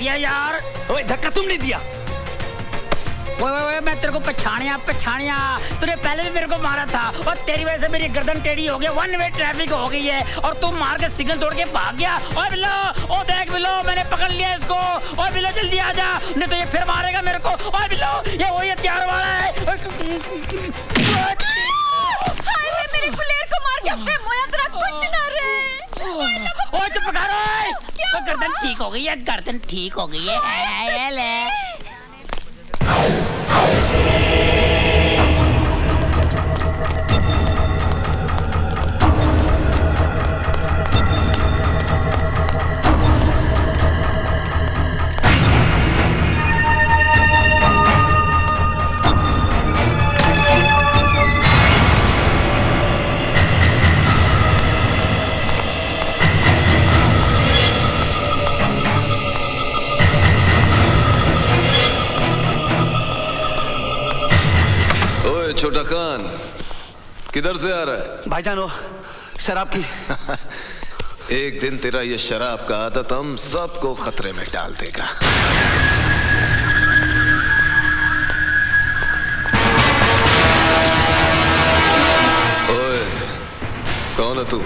दिया यार। ओए धक्का तुमने दिया। ओए मैं तेरे को पछाणिया तूने पहले भी मेरे को मारा था और तेरी वजह से मेरी गर्दन टेढ़ी हो गई, वन वे ट्रैफिक हो गई है और तू मार के सिग्नल तोड़ के भाग गया। ओए बिल्लो, ओ देख बिल्लो, मैंने पकड़ लिया इसको। ओए बिल्लो जल्दी आ जा, नहीं तो ये फिर मारेगा मेरे को। ओए बिल्लो, ये वही हथियार वाला है। हाय मेरे गुलेर को मार के अपने मोया तेरा कुछ ना रहे। ओए चुप कर। ओए गर्दन ठीक हो गई है, गर्दन ठीक हो गई है। ले छोटा खान किधर से आ रहा है? भाईजान वो शराब की। एक दिन तेरा ये शराब का आदत हम सबको खतरे में डाल देगा। ओए, कौन है तू?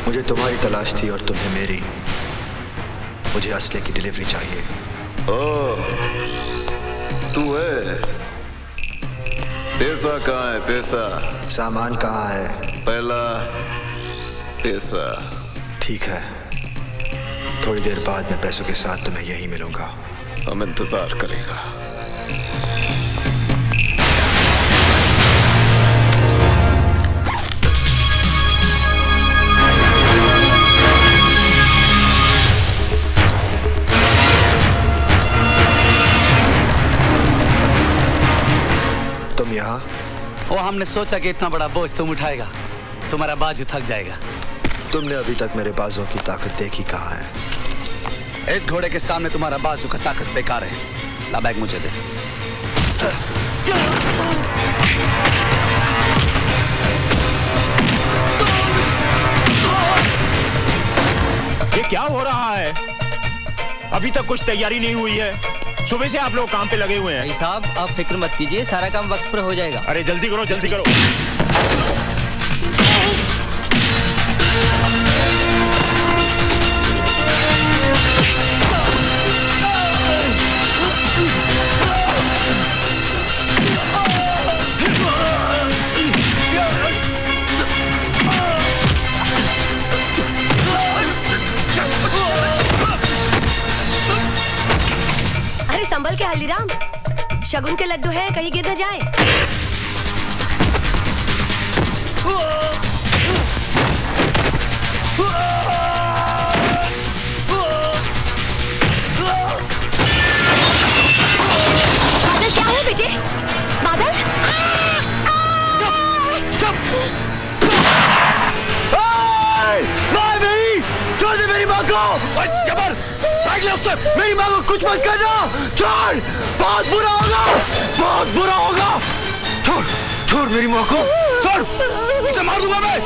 मुझे तुम्हारी तलाश थी और तुम्हें मेरी। मुझे असले की डिलीवरी चाहिए। ओह, तू है? पैसा कहाँ है? पैसा? सामान कहाँ है? पहला पैसा। ठीक है, थोड़ी देर बाद मैं पैसों के साथ तुम्हें यहीं मिलूंगा। हम इंतजार करेगा। तुम यहाँ? वो हमने सोचा कि इतना बड़ा बोझ तुम उठाएगा, तुम्हारा बाजू थक जाएगा। तुमने अभी तक मेरे बाजों की ताकत देखी कहाँ है? इस घोड़े के सामने तुम्हारा बाजू का ताकत बेकार है। ला बैग मुझे दे। ये क्या हो रहा है? अभी तक कुछ तैयारी नहीं हुई है। सुबह से आप लोग काम पे लगे हुए हैं। भाई साहब आप फिक्र मत कीजिए, सारा काम वक्त पर हो जाएगा। अरे जल्दी करो, जल्दी करो। संभल के हल्दीराम, शगुन के लड्डू है, कहीं गिर न जाए। बादल क्या है बेटे? बादल? छोड़ दे मेरी माँ को। जबर, मेरी माँ को कुछ मत करना। छोड़, बहुत बुरा होगा, बहुत बुरा होगा। छोड़, छोड़ मेरी माँ को, छोड़, उसे मार दूंगा मैं।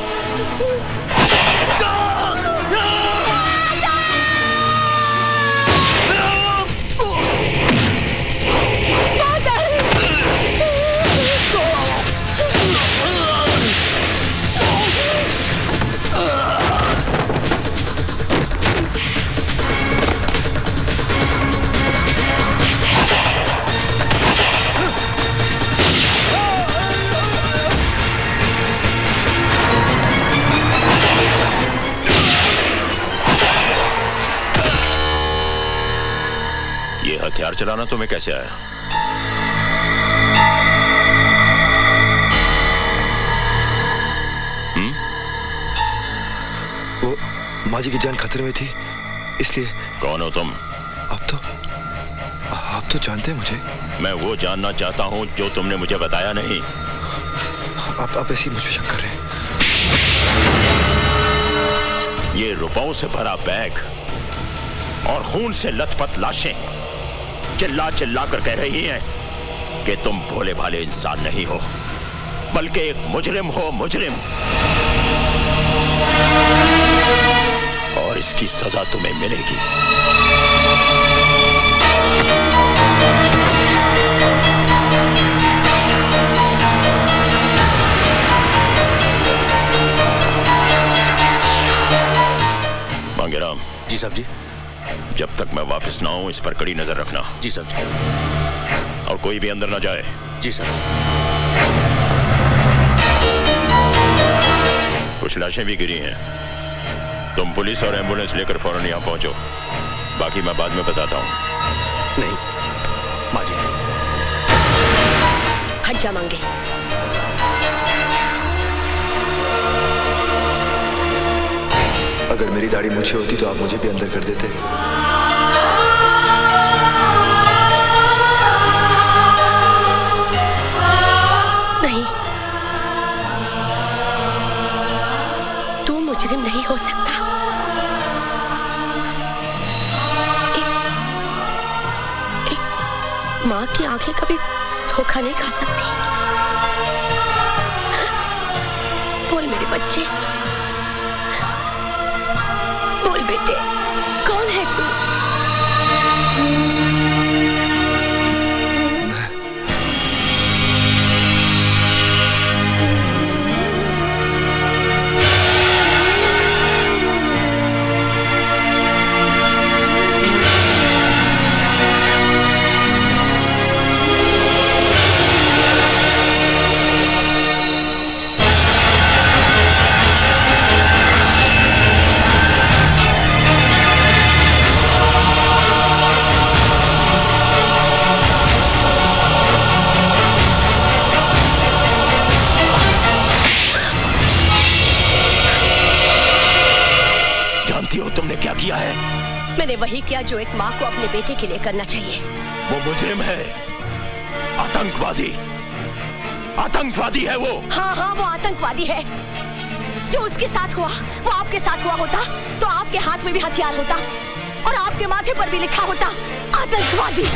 हथियार चलाना तुम्हें कैसे आया? वो माँ जी की जान खतरे में थी, इसलिए। कौन हो तुम? आप तो जानते हैं मुझे। मैं वो जानना चाहता हूँ जो तुमने मुझे बताया नहीं। आप ऐसे ही मुझ पे शक कर रहे हैं। ये रुपयों से भरा बैग और खून से लथपथ लाशें चिल्ला चिल्ला कर कह रही हैं कि तुम भोले भाले इंसान नहीं हो, बल्कि एक मुजरिम हो, मुजरिम। और इसकी सजा तुम्हें मिलेगी। साहब जी। जब तक मैं वापस ना आऊं इस पर कड़ी नजर रखना। जी साहब जी। और कोई भी अंदर ना जाए। जी साहब जी। कुछ लाशें भी गिरी हैं। तुम पुलिस और एम्बुलेंस लेकर फौरन यहां पहुंचो। बाकी मैं बाद में बताता हूं। नहीं माँ जी नहीं। हट जा मांगे। अगर मेरी दाढ़ी मूछें होती तो आप मुझे भी अंदर कर देते। नहीं, तू मुजरिम नहीं हो सकता। एक माँ की आंखें कभी धोखा नहीं खा सकती। बोल मेरे बच्चे, बोल बेटे, कौन है तू? तुमने क्या किया है? मैंने वही किया जो एक माँ को अपने बेटे के लिए करना चाहिए। वो मुजरिम है, आतंकवादी। आतंकवादी है वो। हाँ हाँ, वो आतंकवादी है। जो उसके साथ हुआ वो आपके साथ हुआ होता तो आपके हाथ में भी हथियार होता और आपके माथे पर भी लिखा होता आतंकवादी।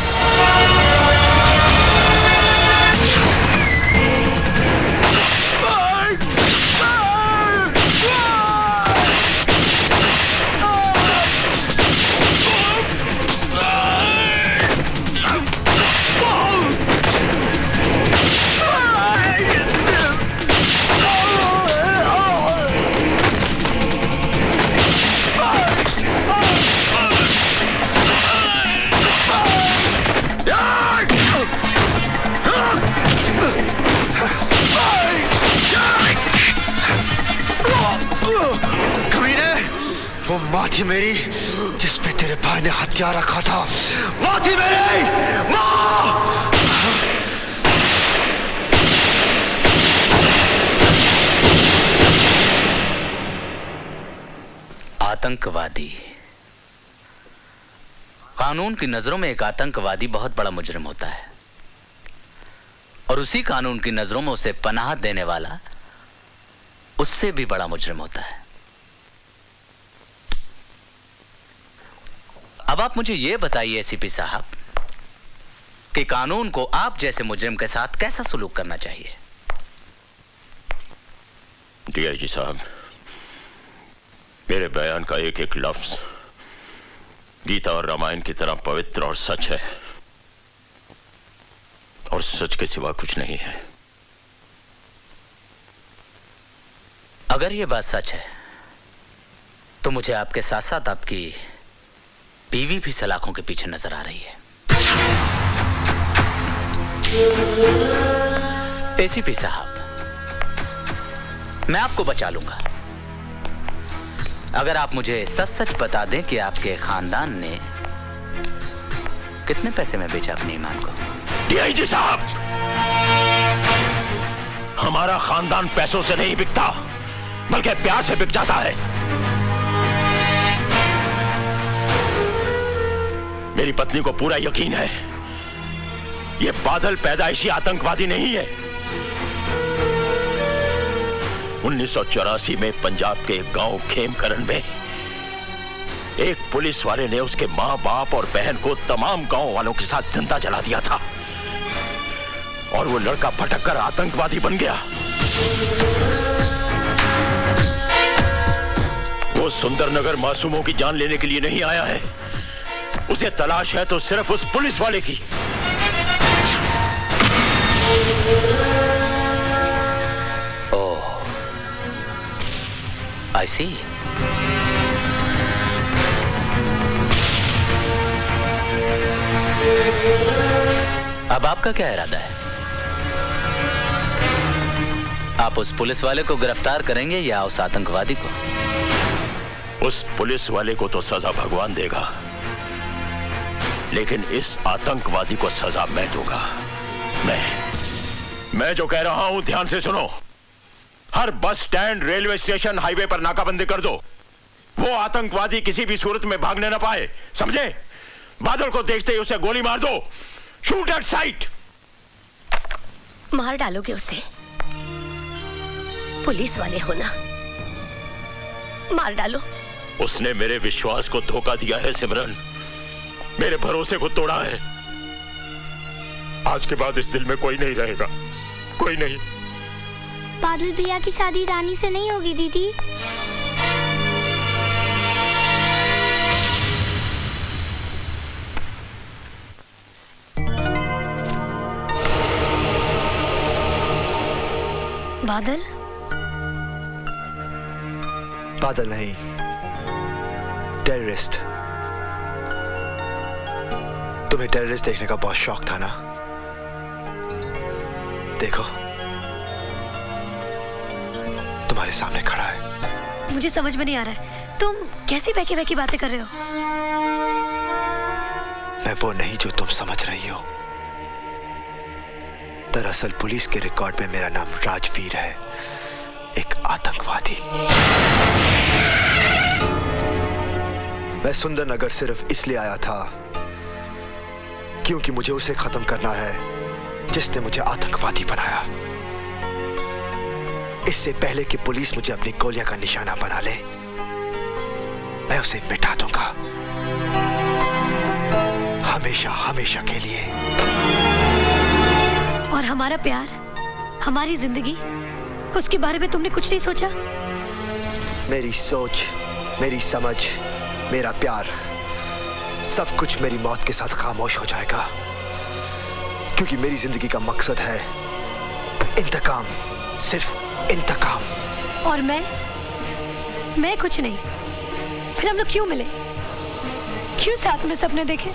वो माँ थी मेरी जिस पे तेरे भाई ने हथियार रखा था। माँ थी मेरी, माँ। आतंकवादी। कानून की नजरों में एक आतंकवादी बहुत बड़ा मुजरिम होता है और उसी कानून की नजरों में उसे पनाह देने वाला उससे भी बड़ा मुजरिम होता है। अब आप मुझे यह बताइए एसीपी साहब कि कानून को आप जैसे मुजरिम के साथ कैसा सलूक करना चाहिए? डीआईजी साहब, मेरे बयान का एक एक लफ्ज गीता और रामायण की तरह पवित्र और सच है और सच के सिवा कुछ नहीं है। अगर यह बात सच है तो मुझे आपके साथ साथ आपकी बीवी भी सलाखों के पीछे नजर आ रही है। एसीपी साहब, मैं आपको बचा लूंगा अगर आप मुझे सच सच बता दें कि आपके खानदान ने कितने पैसे में बेचा अपने ईमान को। डीआईजी साहब, हमारा खानदान पैसों से नहीं बिकता बल्कि प्यार से बिक जाता है। मेरी पत्नी को पूरा यकीन है ये बादल पैदाइशी आतंकवादी नहीं है। 1984 में पंजाब के गांव खेमकरण में एक पुलिस वाले ने उसके मां बाप और बहन को तमाम गांव वालों के साथ जिंदा जला दिया था और वो लड़का भटक कर आतंकवादी बन गया। वो सुंदरनगर मासूमों की जान लेने के लिए नहीं आया है, उसे तलाश है तो सिर्फ उस पुलिस वाले की। ओह, आई सी। अब आपका क्या इरादा है? आप उस पुलिस वाले को गिरफ्तार करेंगे या उस आतंकवादी को? उस पुलिस वाले को तो सजा भगवान देगा, लेकिन इस आतंकवादी को सजा मैं दूंगा। मैं जो कह रहा हूं ध्यान से सुनो। हर bus stand, railway station, highway पर नाकाबंदी कर दो। वो आतंकवादी किसी भी सूरत में भागने ना पाए, समझे? बादल को देखते ही उसे गोली मार दो। Shoot at site. मार डालोगे उसे? पुलिस वाले हो ना, मार डालो। उसने मेरे विश्वास को धोखा दिया है सिमरन, मेरे भरोसे को तोड़ा है। आज के बाद इस दिल में कोई नहीं रहेगा, कोई नहीं। बादल भैया की शादी रानी से नहीं होगी दीदी। बादल? बादल नहीं, टेररिस्ट। तुम्हें टेररिस्ट देखने का बहुत शौक था ना? देखो, तुम्हारे सामने खड़ा है। मुझे समझ में नहीं आ रहा है, तुम कैसी बहकी बहकी बातें कर रहे हो? मैं वो नहीं जो तुम समझ रही हो। दरअसल पुलिस के रिकॉर्ड में मेरा नाम राजवीर है, एक आतंकवादी। मैं सुंदरनगर सिर्फ इसलिए आया था क्योंकि मुझे उसे खत्म करना है जिसने मुझे आतंकवादी बनाया। इससे पहले कि पुलिस मुझे अपनी गोलियां का निशाना बना ले, मैं उसे मिटा दूंगा, हमेशा हमेशा के लिए। और हमारा प्यार, हमारी जिंदगी, उसके बारे में तुमने कुछ नहीं सोचा? मेरी सोच, मेरी समझ, मेरा प्यार, सब कुछ मेरी मौत के साथ खामोश हो जाएगा, क्योंकि मेरी जिंदगी का मकसद है इंतकाम, सिर्फ इंतकाम। और मैं कुछ नहीं। फिर हम लोग क्यों मिले? क्यों साथ में सपने देखे?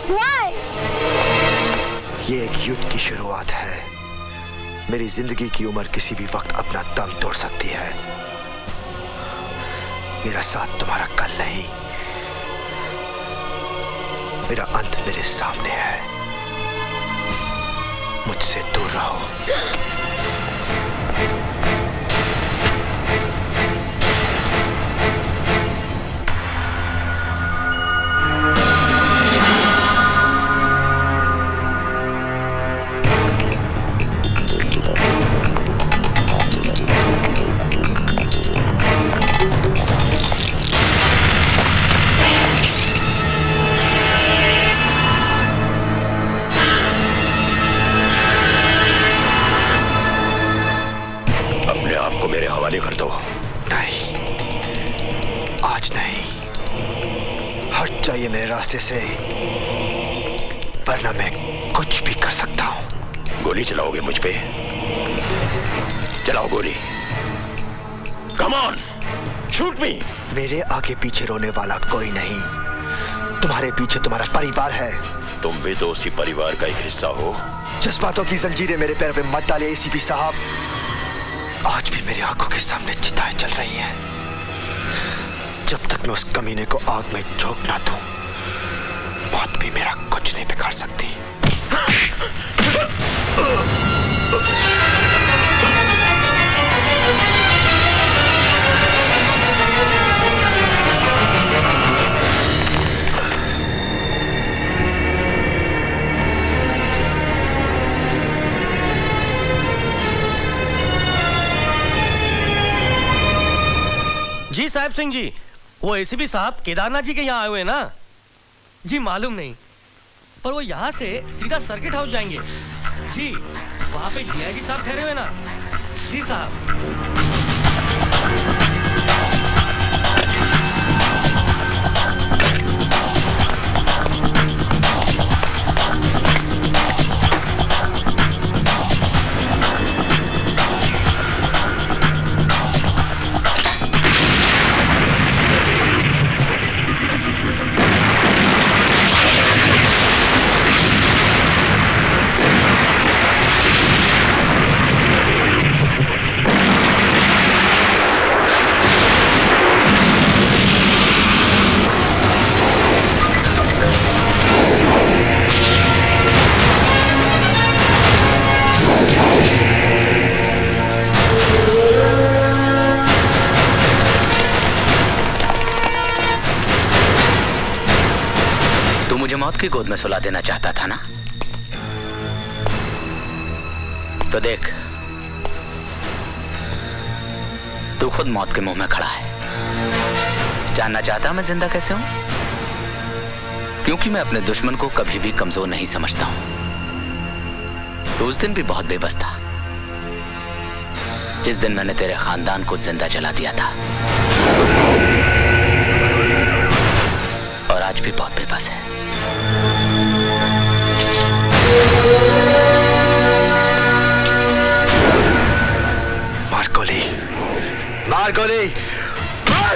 Why? ये एक युद्ध की शुरुआत है। मेरी जिंदगी की उम्र किसी भी वक्त अपना दम तोड़ सकती है। मेरा साथ तुम्हारा कल नहीं, मेरा अंत मेरे सामने है। मुझसे दूर रहो। मेरे हवाले कर दो। नहीं, आज नहीं। हट जाइए मेरे रास्ते से, वरना मैं कुछ भी कर सकता हूं। गोली चलाओगे मुझ पे? चलाओ गोली। कम ऑन, शूट मी। मेरे आगे पीछे रोने वाला कोई नहीं। तुम्हारे पीछे तुम्हारा परिवार है। तुम भी तो उसी परिवार का एक हिस्सा हो। जज्बातों की जंजीरें मेरे पैर पे मत डालिए एसीपी साहब। आज भी मेरी आंखों के सामने चिताएं चल रही हैं। जब तक मैं उस कमीने को आग में झोंक ना दूं, मौत भी मेरा कुछ नहीं बिगाड़ सकती। जी साहब सिंह जी, वो एसीपी साहब केदारनाथ जी के यहाँ आए हुए हैं ना? जी मालूम नहीं, पर वो यहाँ से सीधा सर्किट हाउस जाएंगे। जी वहाँ पे डीआईजी साहब ठहरे हुए ना? जी साहब। मौत की गोद में सुला देना चाहता था ना? तो देख, तू खुद मौत के मुंह में खड़ा है। जानना चाहता मैं जिंदा कैसे हूं? क्योंकि मैं अपने दुश्मन को कभी भी कमजोर नहीं समझता हूं। तो उस दिन भी बहुत बेबस था, जिस दिन मैंने तेरे खानदान को जिंदा जला दिया था, और आज भी बहुत बेबस है। मार गोली, मार गोली, मार!